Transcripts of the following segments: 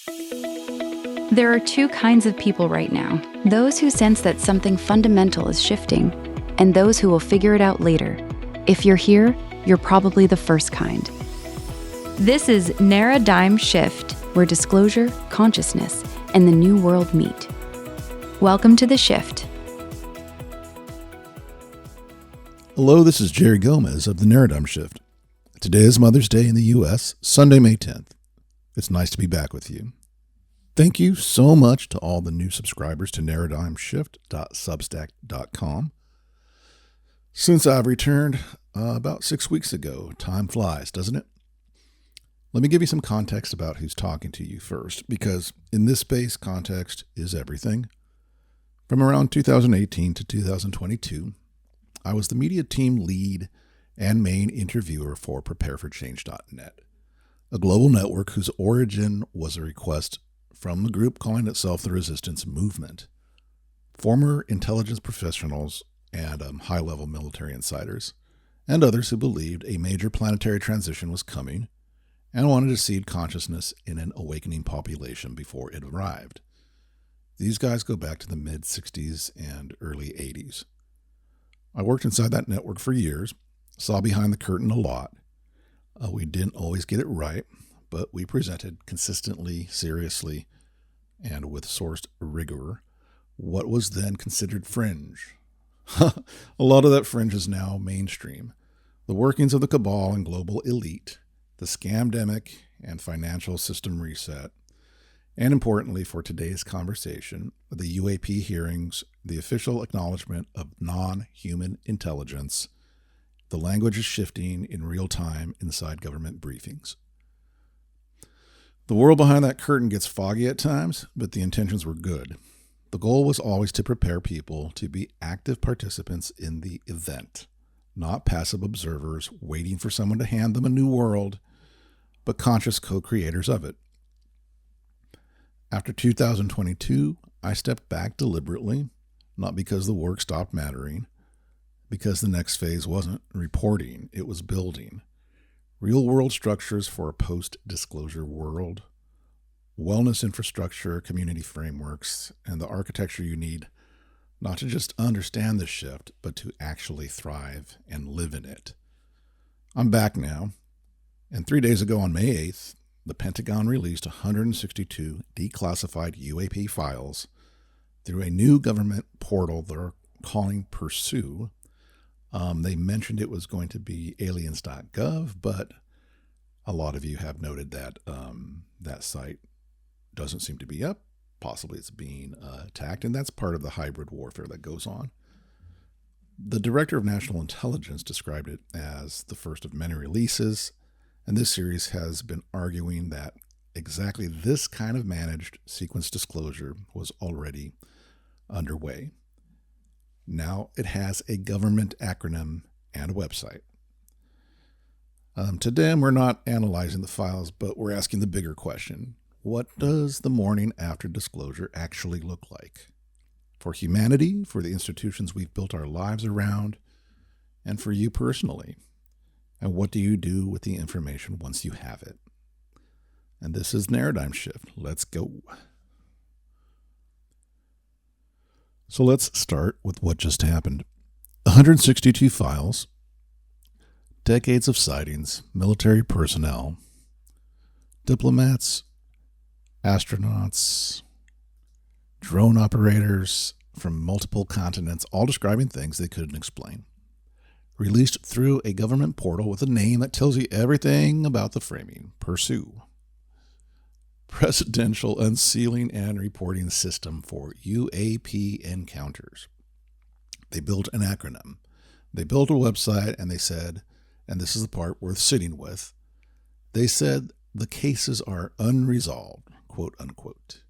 There are two kinds of people right now: those who sense that something fundamental is shifting, and those who will figure it out later. If you're here, you're probably the first kind. This is Naradigm Shift, where disclosure, consciousness, and the new world meet. Welcome to the shift. Hello, this is Gerry Gomez of the Naradigm Shift. Today is Mother's Day in the U.S., Sunday, May 10th. It's nice to be back with you. Thank you so much to all the new subscribers to naradigmshift.substack.com. Since I've returned about 6 weeks ago, time flies, doesn't it? Let me give you some context about who's talking to you first, because in this space, context is everything. From around 2018 to 2022, I was the media team lead and main interviewer for prepareforchange.net, a global network whose origin was a request from the group calling itself the Resistance Movement. Former intelligence professionals and high-level military insiders, and others who believed a major planetary transition was coming and wanted to seed consciousness in an awakening population before it arrived. These guys go back to the mid-60s and early 80s. I worked inside that network for years, saw behind the curtain a lot. We didn't always get it right, but we presented consistently, seriously, and with sourced rigor what was then considered fringe. A lot of that fringe is now mainstream. The workings of the cabal and global elite, the scamdemic and financial system reset, and importantly for today's conversation, the UAP hearings, the official acknowledgement of non-human intelligence. The language is shifting in real time inside government briefings. The world behind that curtain gets foggy at times, but the intentions were good. The goal was always to prepare people to be active participants in the event, not passive observers waiting for someone to hand them a new world, but conscious co-creators of it. After 2022, I stepped back deliberately, not because the work stopped mattering, because the next phase wasn't reporting, it was building. Real-world structures for a post-disclosure world, wellness infrastructure, community frameworks, and the architecture you need not to just understand the shift, but to actually thrive and live in it. I'm back now, and 3 days ago on May 8th, the Pentagon released 162 declassified UAP files through a new government portal they're calling Pursue. They mentioned it was going to be aliens.gov, but a lot of you have noted that that site doesn't seem to be up. Possibly it's being attacked, and that's part of the hybrid warfare that goes on. The Director of National Intelligence described it as the first of many releases, and this series has been arguing that exactly this kind of managed sequence disclosure was already underway. Now it has a government acronym and a website. Today we're not analyzing the files, but we're asking the bigger question. What does the morning after disclosure actually look like? For humanity, for the institutions we've built our lives around, and for you personally. And what do you do with the information once you have it? And this is Naradigm Shift. Let's go. So let's start with what just happened. 162 files, decades of sightings, military personnel, diplomats, astronauts, drone operators from multiple continents, all describing things they couldn't explain. Released through a government portal with a name that tells you everything about the framing, Pursue. Presidential Unsealing and Reporting System for UAP Encounters. They built an acronym. They built a website, and they said, and this is the part worth sitting with, they said the cases are unresolved, quote unquote.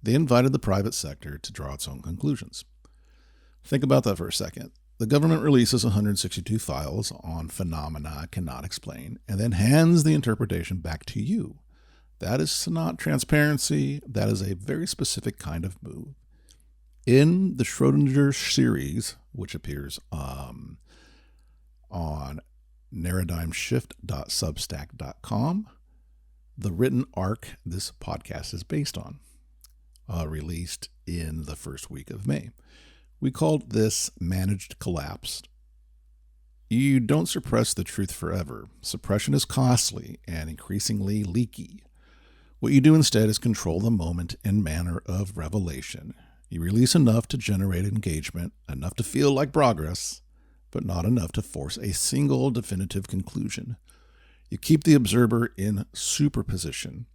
They invited the private sector to draw its own conclusions. Think about that for a second. The government releases 162 files on phenomena it cannot explain, and then hands the interpretation back to you. That is not transparency. That is a very specific kind of move. In the Schrodinger series, which appears on naradigmshift.substack.com, the written arc this podcast is based on, released in the first week of May. We called this Managed Collapse. You don't suppress the truth forever. Suppression is costly and increasingly leaky. What you do instead is control the moment and manner of revelation. You release enough to generate engagement, enough to feel like progress, but not enough to force a single definitive conclusion. You keep the observer in superposition,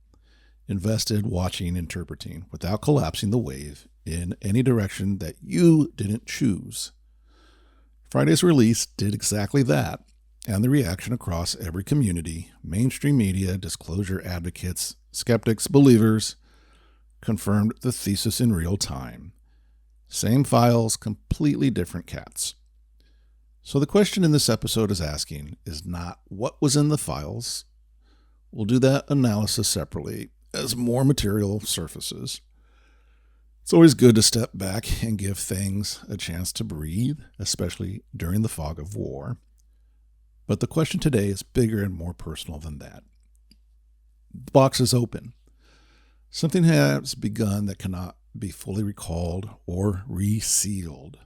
invested, watching, interpreting, without collapsing the wave in any direction that you didn't choose. Friday's release did exactly that, and the reaction across every community, mainstream media, disclosure advocates, skeptics, believers, confirmed the thesis in real time. Same files, completely different cats. So the question in this episode is asking is not what was in the files. We'll do that analysis separately as more material surfaces. It's always good to step back and give things a chance to breathe, especially during the fog of war. But the question today is bigger and more personal than that. The box is open. Something has begun that cannot be fully recalled or resealed.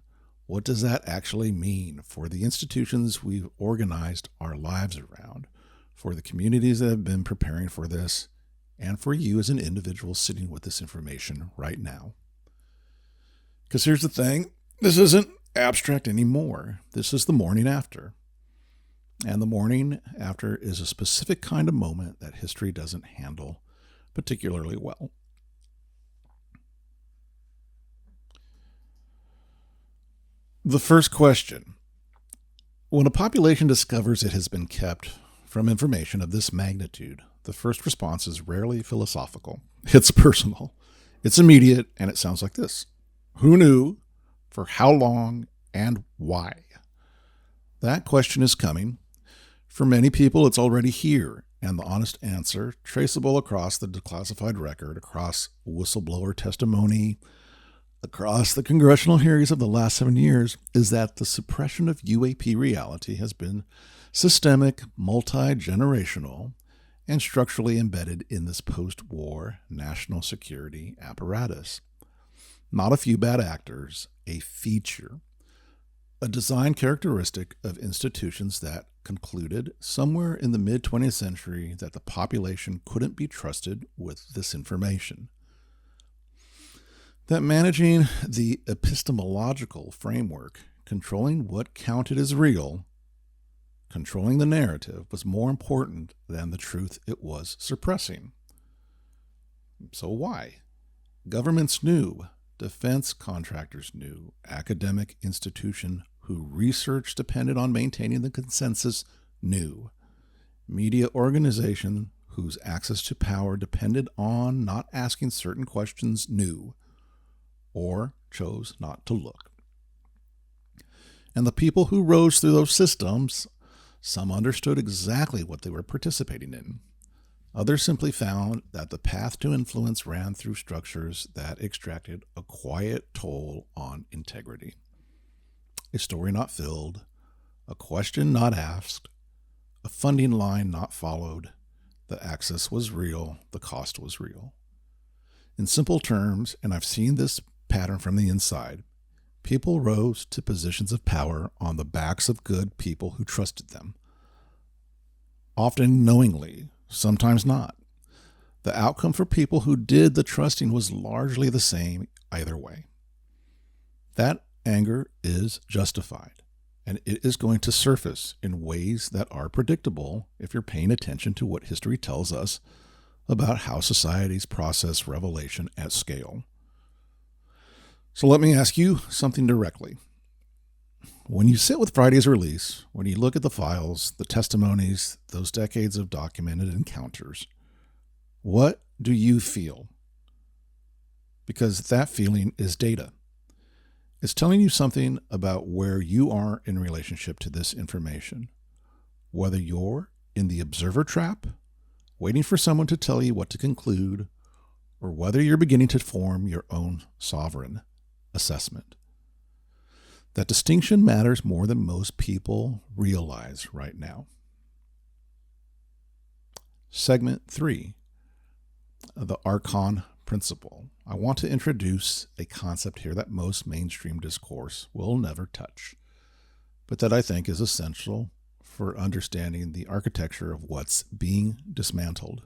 What does that actually mean for the institutions we've organized our lives around, for the communities that have been preparing for this, and for you as an individual sitting with this information right now? Because here's the thing, this isn't abstract anymore. This is the morning after. And the morning after is a specific kind of moment that history doesn't handle particularly well. The first question. When a population discovers it has been kept from information of this magnitude, the first response is rarely philosophical. It's personal, it's immediate, and it sounds like this. Who knew, for how long, and why? That question is coming. For many people, it's already here, and the honest answer, traceable across the declassified record, across whistleblower testimony, across the congressional hearings of the last 7 years, is that the suppression of UAP reality has been systemic, multi-generational, and structurally embedded in this post-war national security apparatus. Not a few bad actors, a feature, a design characteristic of institutions that concluded somewhere in the mid-20th century that the population couldn't be trusted with this information. That managing the epistemological framework, controlling what counted as real, controlling the narrative, was more important than the truth it was suppressing. So why? Governments knew, defense contractors knew, academic institution who research depended on maintaining the consensus knew, media organization whose access to power depended on not asking certain questions knew, or chose not to look. And the people who rose through those systems, some understood exactly what they were participating in. Others simply found that the path to influence ran through structures that extracted a quiet toll on integrity. A story not filled, a question not asked, a funding line not followed. The access was real, the cost was real. In simple terms, and I've seen this pattern from the inside, people rose to positions of power on the backs of good people who trusted them. Often knowingly, sometimes not. The outcome for people who did the trusting was largely the same either way. That anger is justified, and it is going to surface in ways that are predictable if you're paying attention to what history tells us about how societies process revelation at scale. So let me ask you something directly. When you sit with Friday's release, when you look at the files, the testimonies, those decades of documented encounters, what do you feel? Because that feeling is data. It's telling you something about where you are in relationship to this information. Whether you're in the observer trap, waiting for someone to tell you what to conclude, or whether you're beginning to form your own sovereign assessment. That distinction matters more than most people realize right now. Segment 3. the Archon principle, I want to introduce a concept here that most mainstream discourse will never touch, but that I think is essential for understanding the architecture of what's being dismantled.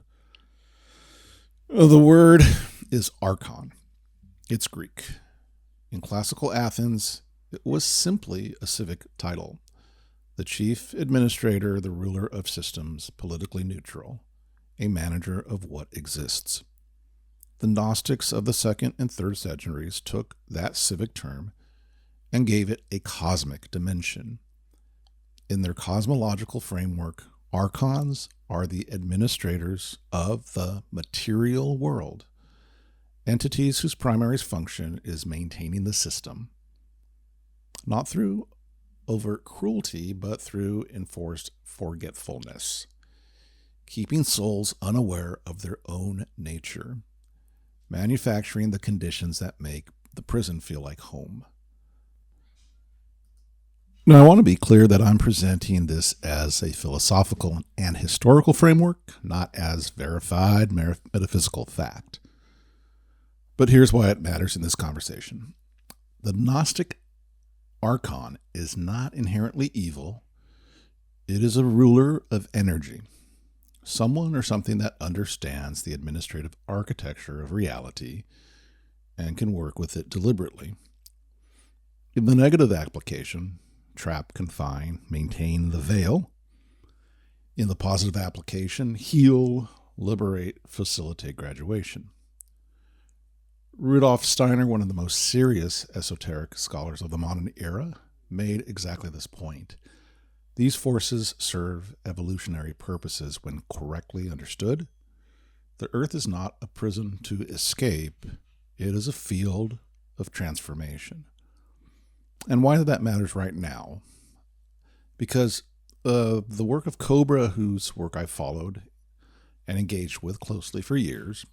The word is Archon. It's Greek. In classical Athens, it was simply a civic title. The chief administrator, the ruler of systems, politically neutral, a manager of what exists. The Gnostics of the 2nd and 3rd centuries took that civic term and gave it a cosmic dimension. In their cosmological framework, archons are the administrators of the material world, entities whose primary function is maintaining the system, not through overt cruelty, but through enforced forgetfulness, keeping souls unaware of their own nature, manufacturing the conditions that make the prison feel like home. Now, I want to be clear that I'm presenting this as a philosophical and historical framework, not as verified metaphysical fact. But here's why it matters in this conversation. The Gnostic Archon is not inherently evil. It is a ruler of energy, someone or something that understands the administrative architecture of reality and can work with it deliberately. In the negative application, trap, confine, maintain the veil. In the positive application, heal, liberate, facilitate graduation. Rudolf Steiner, one of the most serious esoteric scholars of the modern era, made exactly this point. These forces serve evolutionary purposes when correctly understood. The Earth is not a prison to escape. It is a field of transformation. And why that matters right now? Because the work of Cobra, whose work I followed and engaged with closely for years,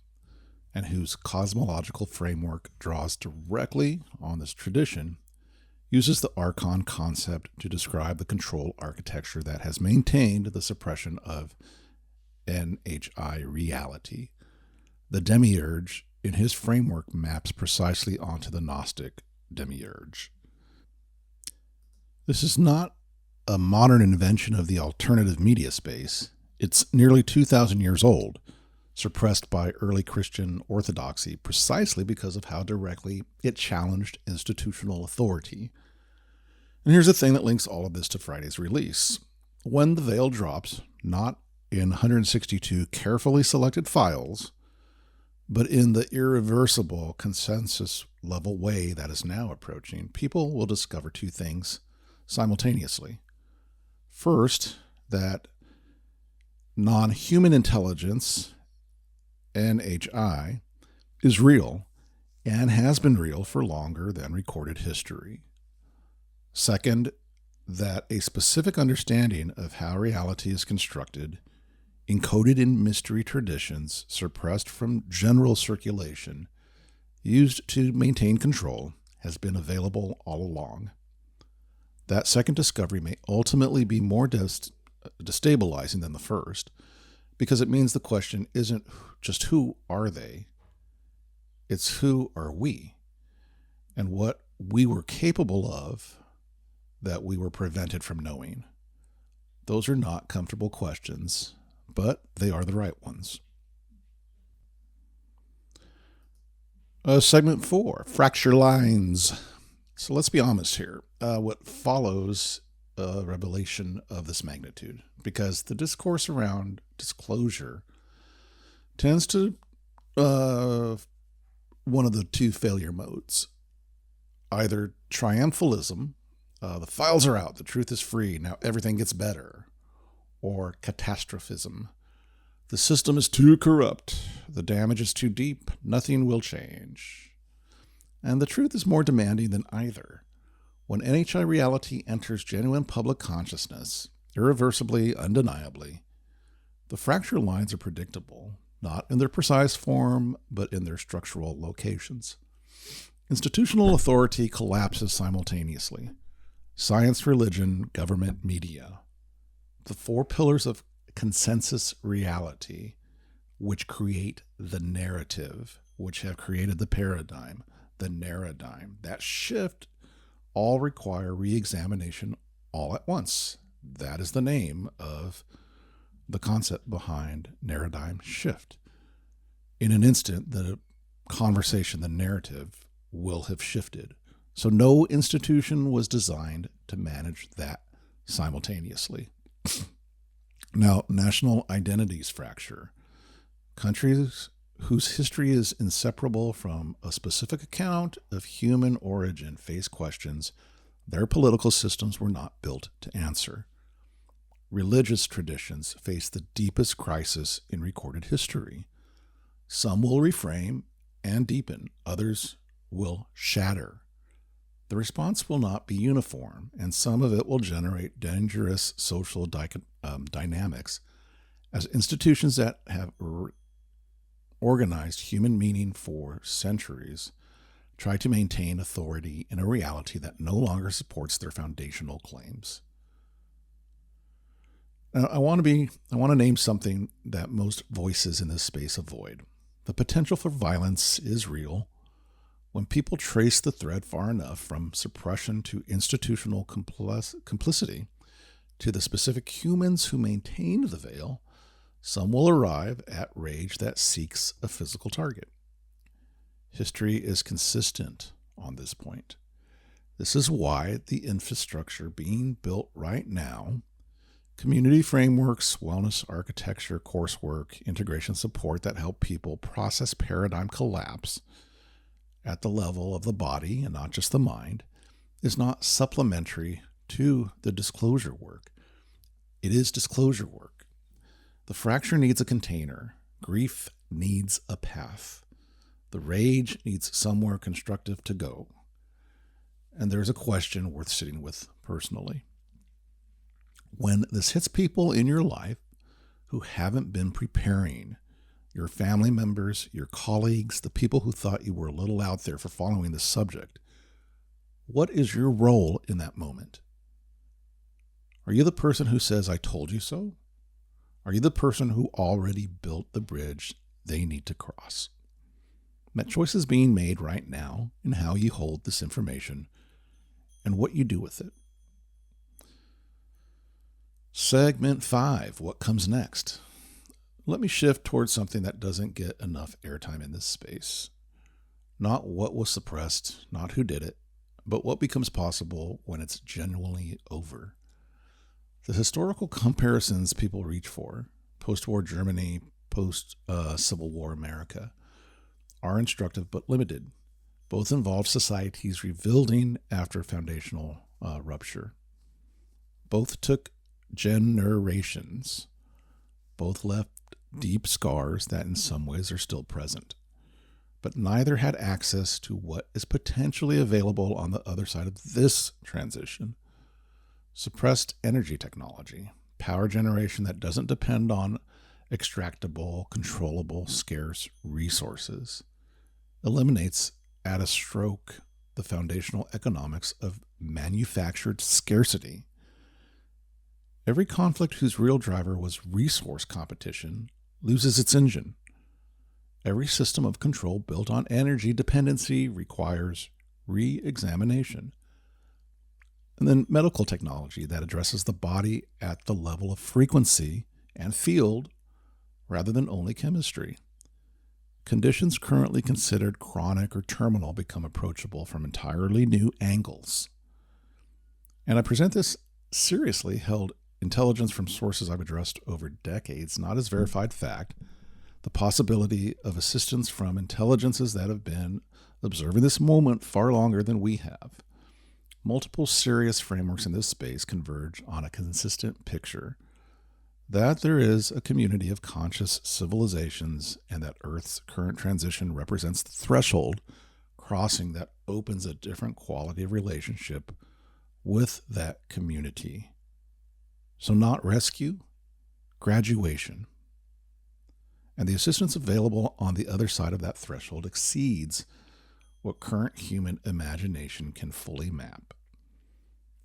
and whose cosmological framework draws directly on this tradition, uses the Archon concept to describe the control architecture that has maintained the suppression of NHI reality. The demiurge in his framework maps precisely onto the Gnostic demiurge. This is not a modern invention of the alternative media space. It's nearly 2,000 years old, suppressed by early Christian orthodoxy precisely because of how directly it challenged institutional authority. And here's the thing that links all of this to Friday's release. When the veil drops, not in 162 carefully selected files, but in the irreversible consensus level way that is now approaching, people will discover two things simultaneously. First, that non-human intelligence, NHI, is real and has been real for longer than recorded history. Second, that a specific understanding of how reality is constructed, encoded in mystery traditions, suppressed from general circulation, used to maintain control, has been available all along. That second discovery may ultimately be more destabilizing than the first, because it means the question isn't just who are they, it's who are we, and what we were capable of that we were prevented from knowing. Those are not comfortable questions, but they are the right ones. Segment 4, fracture lines. So let's be honest here. What follows a revelation of this magnitude? Because the discourse around disclosure tends to one of the two failure modes. Either triumphalism, the files are out, the truth is free, now everything gets better. Or catastrophism, the system is too corrupt, the damage is too deep, nothing will change. And the truth is more demanding than either. When NHI reality enters genuine public consciousness, irreversibly, undeniably, the fracture lines are predictable, not in their precise form, but in their structural locations. Institutional authority collapses simultaneously. Science, religion, government, media. The four pillars of consensus reality which create the narrative, which have created the paradigm, the Naradigm. That shift all require re-examination all at once. That is the name of the concept behind Naradigm Shift. In an instant, the conversation, the narrative, will have shifted. So no institution was designed to manage that simultaneously. Now, national identities fracture. Countries whose history is inseparable from a specific account of human origin face questions their political systems were not built to answer. Religious traditions face the deepest crisis in recorded history. Some will reframe and deepen, others will shatter. The response will not be uniform, and some of it will generate dangerous social dynamics as institutions that have organized human meaning for centuries try to maintain authority in a reality that no longer supports their foundational claims. Now, I want to name something that most voices in this space avoid. The potential for violence is real. When people trace the thread far enough from suppression to institutional complicity to the specific humans who maintained the veil, some will arrive at rage that seeks a physical target. History is consistent on this point. This is why the infrastructure being built right now, community frameworks, wellness architecture, coursework, integration support that help people process paradigm collapse at the level of the body and not just the mind, is not supplementary to the disclosure work. It is disclosure work. The fracture needs a container. Grief needs a path. The rage needs somewhere constructive to go. And there's a question worth sitting with personally. When this hits people in your life who haven't been preparing, your family members, your colleagues, the people who thought you were a little out there for following this subject, what is your role in that moment? Are you the person who says, "I told you so"? Are you the person who already built the bridge they need to cross? That choice is being made right now in how you hold this information and what you do with it. Segment 5, what comes next? Let me shift towards something that doesn't get enough airtime in this space. Not what was suppressed, not who did it, but what becomes possible when it's genuinely over. The historical comparisons people reach for, post-war Germany, post-Civil War America, are instructive but limited. Both involve societies rebuilding after foundational rupture. Both took generations. Both left deep scars that in some ways are still present. But neither had access to what is potentially available on the other side of this transition. Suppressed energy technology, power generation that doesn't depend on extractable, controllable, scarce resources, eliminates at a stroke the foundational economics of manufactured scarcity. Every conflict whose real driver was resource competition loses its engine. Every system of control built on energy dependency requires re-examination. And then medical technology that addresses the body at the level of frequency and field rather than only chemistry. Conditions currently considered chronic or terminal become approachable from entirely new angles. And I present this seriously held intelligence from sources I've addressed over decades, not as verified fact, the possibility of assistance from intelligences that have been observing this moment far longer than we have. Multiple serious frameworks in this space converge on a consistent picture that there is a community of conscious civilizations and that Earth's current transition represents the threshold crossing that opens a different quality of relationship with that community. So not rescue, graduation. And the assistance available on the other side of that threshold exceeds what current human imagination can fully map,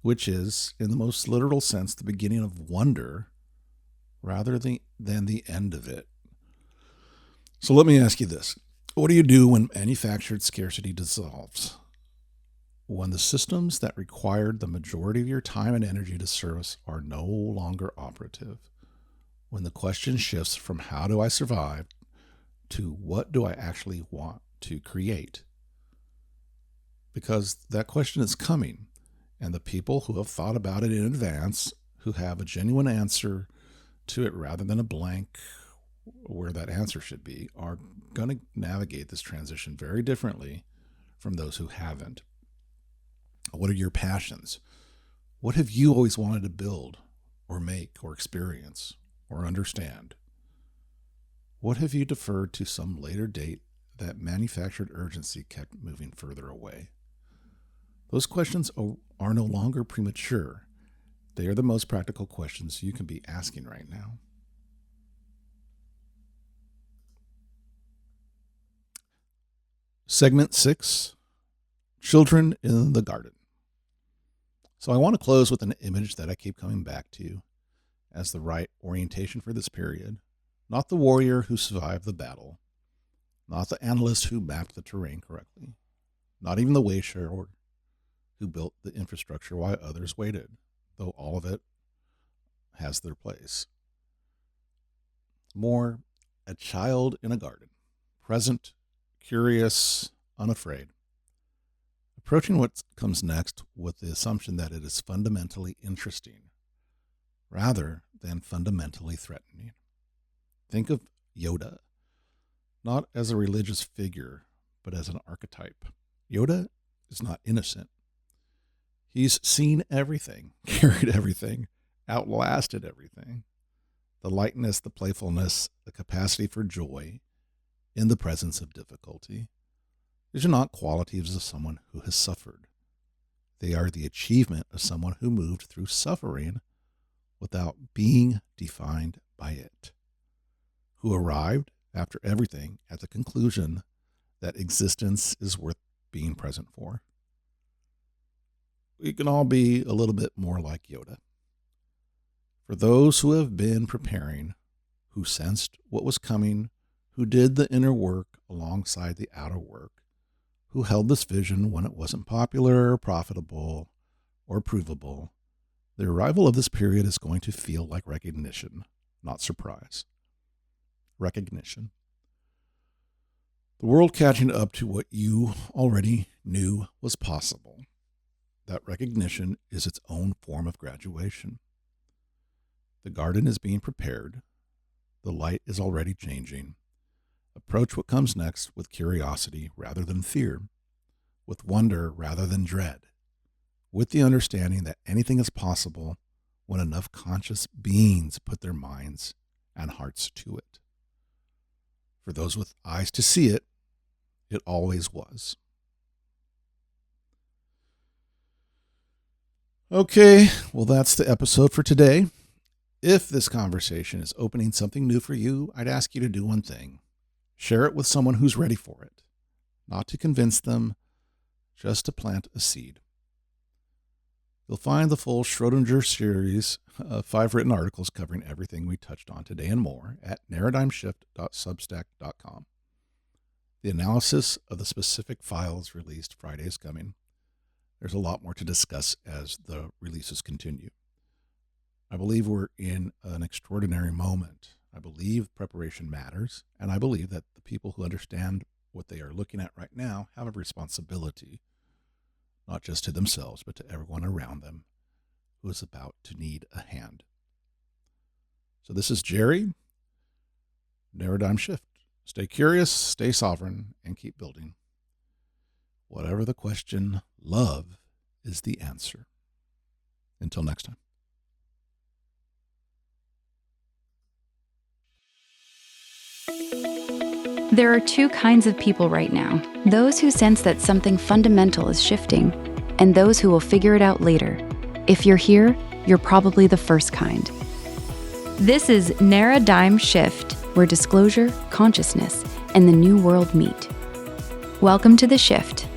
which is, in the most literal sense, the beginning of wonder rather than the end of it. So let me ask you this. What do you do when manufactured scarcity dissolves? When the systems that required the majority of your time and energy to service are no longer operative? When the question shifts from how do I survive to what do I actually want to create? Because that question is coming, and the people who have thought about it in advance, who have a genuine answer to it rather than a blank where that answer should be, are going to navigate this transition very differently from those who haven't. What are your passions? What have you always wanted to build or make or experience or understand? What have you deferred to some later date that manufactured urgency kept moving further away? Those questions are no longer premature. They are the most practical questions you can be asking right now. Segment 6, Children in the Garden. So I want to close with an image that I keep coming back to as the right orientation for this period. Not the warrior who survived the battle, not the analyst who mapped the terrain correctly, not even the wayfarer who built the infrastructure while others waited, though all of it has their place. More, a child in a garden, present, curious, unafraid, approaching what comes next with the assumption that it is fundamentally interesting rather than fundamentally threatening. Think of Yoda, not as a religious figure, but as an archetype. Yoda is not innocent. He's seen everything, carried everything, outlasted everything. The lightness, the playfulness, the capacity for joy in the presence of difficulty. These are not qualities of someone who has suffered. They are the achievement of someone who moved through suffering without being defined by it, who arrived after everything at the conclusion that existence is worth being present for. We can all be a little bit more like Yoda. For those who have been preparing, who sensed what was coming, who did the inner work alongside the outer work, who held this vision when it wasn't popular, profitable, or provable, the arrival of this period is going to feel like recognition, not surprise. Recognition. The world catching up to what you already knew was possible. That recognition is its own form of graduation. The garden is being prepared. The light is already changing. Approach what comes next with curiosity rather than fear, with wonder rather than dread, with the understanding that anything is possible when enough conscious beings put their minds and hearts to it. For those with eyes to see it, it always was. Okay, well, that's the episode for today. If this conversation is opening something new for you, I'd ask you to do one thing. Share it with someone who's ready for it, not to convince them, just to plant a seed. You'll find the full Schrodinger series of 5 written articles covering everything we touched on today and more at naradigmshift.substack.com. The analysis of the specific files released Friday is coming. There's a lot more to discuss as the releases continue. I believe we're in an extraordinary moment. I believe preparation matters, and I believe that the people who understand what they are looking at right now have a responsibility, not just to themselves, but to everyone around them who is about to need a hand. So this is Gerry, Naradigm Shift. Stay curious, stay sovereign, and keep building. Whatever the question, love is the answer. Until next time. There are two kinds of people right now. Those who sense that something fundamental is shifting, and those who will figure it out later. If you're here, you're probably the first kind. This is Naradigm Shift, where disclosure, consciousness, and the new world meet. Welcome to the shift.